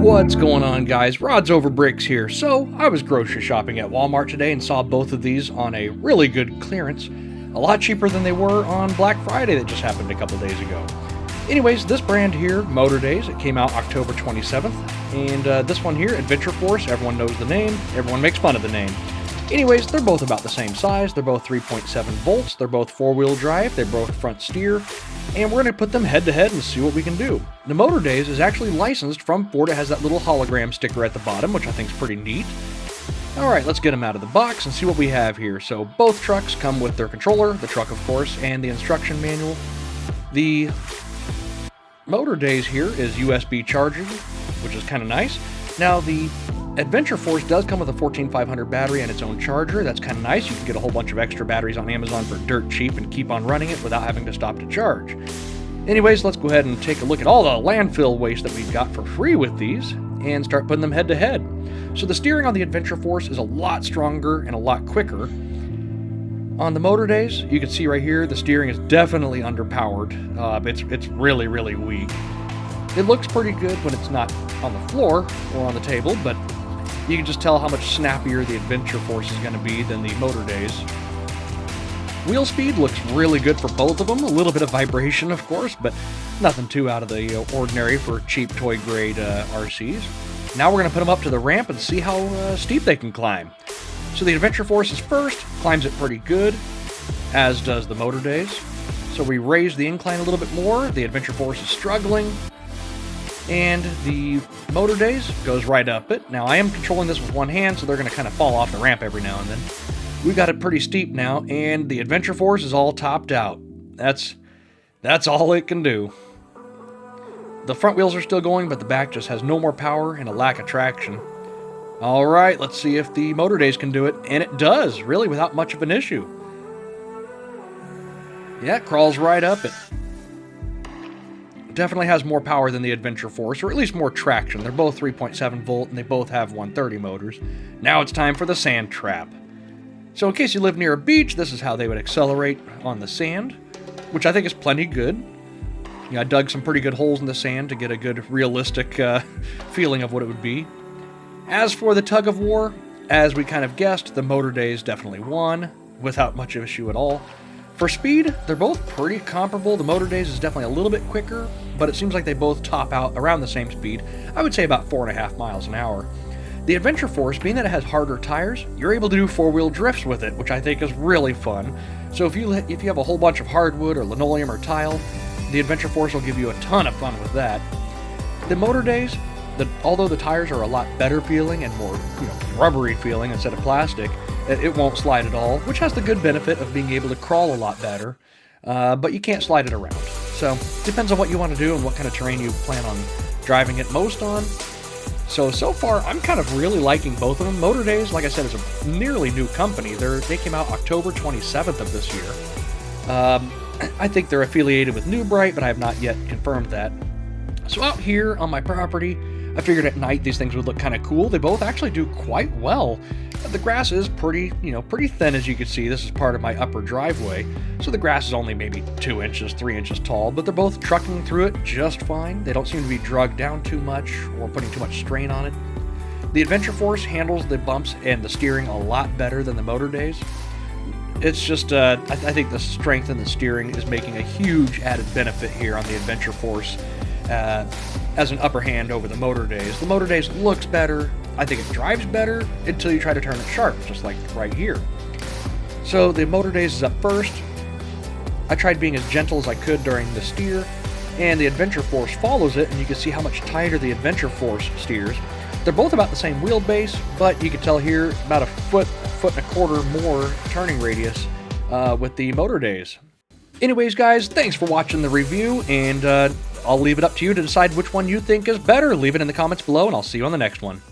What's going on, guys? Rods Over Bricks here. So, I was grocery shopping at Walmart today and saw both of these on a really good clearance. A lot cheaper than they were on Black Friday that just happened a couple days ago. Anyways, this brand here, Motor Dayz, it came out October 27th. And this one here, Adventure Force, everyone knows the name, everyone makes fun of the name. Anyways, they're both about the same size, they're both 3.7 volts, they're both four-wheel drive, they're both front steer, and we're going to put them head-to-head and see what we can do. The Motor Dayz is actually licensed from Ford. It has that little hologram sticker at the bottom, which I think is pretty neat. Alright, let's get them out of the box and see what we have here. So both trucks come with their controller, the truck of course, and the instruction manual. The Motor Dayz here is USB charging, which is kind of nice. Now the Adventure Force does come with a 14500 battery and its own charger. That's kind of nice. You can get a whole bunch of extra batteries on Amazon for dirt cheap and keep on running it without having to stop to charge. Anyways, let's go ahead and take a look at all the landfill waste that we've got for free with these and start putting them head to head. So the steering on the Adventure Force is a lot stronger and a lot quicker. On the Motor Dayz, you can see right here the steering is definitely underpowered. It's really, really weak. It looks pretty good when it's not on the floor or on the table, but you can just tell how much snappier the Adventure Force is going to be than the Motor Dayz. Wheel speed looks really good for both of them. A little bit of vibration, of course, but nothing too out of the ordinary for cheap toy-grade RCs. Now we're going to put them up to the ramp and see how steep they can climb. So the Adventure Force is first, climbs it pretty good, as does the Motor Dayz. So we raise the incline a little bit more. The Adventure Force is struggling. And the Motor Dayz goes right up it. Now, I am controlling this with one hand, so they're going to kind of fall off the ramp every now and then. We've got it pretty steep now, and the Adventure Force is all topped out. That's all it can do. The front wheels are still going, but the back just has no more power and a lack of traction. All right, let's see if the Motor Dayz can do it, and it does, really without much of an issue. Yeah, it crawls right up it. Definitely has more power than the Adventure Force, or at least more traction. They're both 3.7 volt and they both have 130 motors. Now it's time for the sand trap. So in case you live near a beach, this is how they would accelerate on the sand, which I think is plenty good. You know, I dug some pretty good holes in the sand to get a good realistic feeling of what it would be. As for the tug of war, as we kind of guessed, the Motor Dayz definitely won without much of an issue at all. For speed, they're both pretty comparable. The Motor Dayz is definitely a little bit quicker, but it seems like they both top out around the same speed. I would say about 4.5 miles an hour. The Adventure Force, being that it has harder tires, you're able to do four-wheel drifts with it, which I think is really fun. So if you have a whole bunch of hardwood or linoleum or tile, the Adventure Force will give you a ton of fun with that. The Motor Dayz, although the tires are a lot better feeling and more rubbery feeling instead of plastic, it won't slide at all, which has the good benefit of being able to crawl a lot better, but you can't slide it around. So, depends on what you want to do and what kind of terrain you plan on driving it most on. So far, I'm kind of really liking both of them. Motor Dayz, like I said, is a nearly new company. They came out October 27th of this year. I think they're affiliated with New Bright, but I have not yet confirmed that. So out here on my property, I figured at night these things would look kind of cool. They both actually do quite well. The grass is pretty thin, as you can see. This is part of my upper driveway, so the grass is only maybe 2 inches, 3 inches tall, but they're both trucking through it just fine. They don't seem to be drugged down too much or putting too much strain on it. The Adventure Force handles the bumps and the steering a lot better than the Motor Dayz. It's just, I think the strength in the steering is making a huge added benefit here on the Adventure Force as an upper hand over the Motor Dayz. The Motor Dayz looks better. I think it drives better until you try to turn it sharp, just like right here. So the Motor Dayz is up first. I tried being as gentle as I could during the steer, and the Adventure Force follows it, and you can see how much tighter the Adventure Force steers. They're both about the same wheelbase, but you can tell here about a foot and a quarter more turning radius with the Motor Dayz. Anyways, guys, thanks for watching the review, and I'll leave it up to you to decide which one you think is better. Leave it in the comments below, and I'll see you on the next one.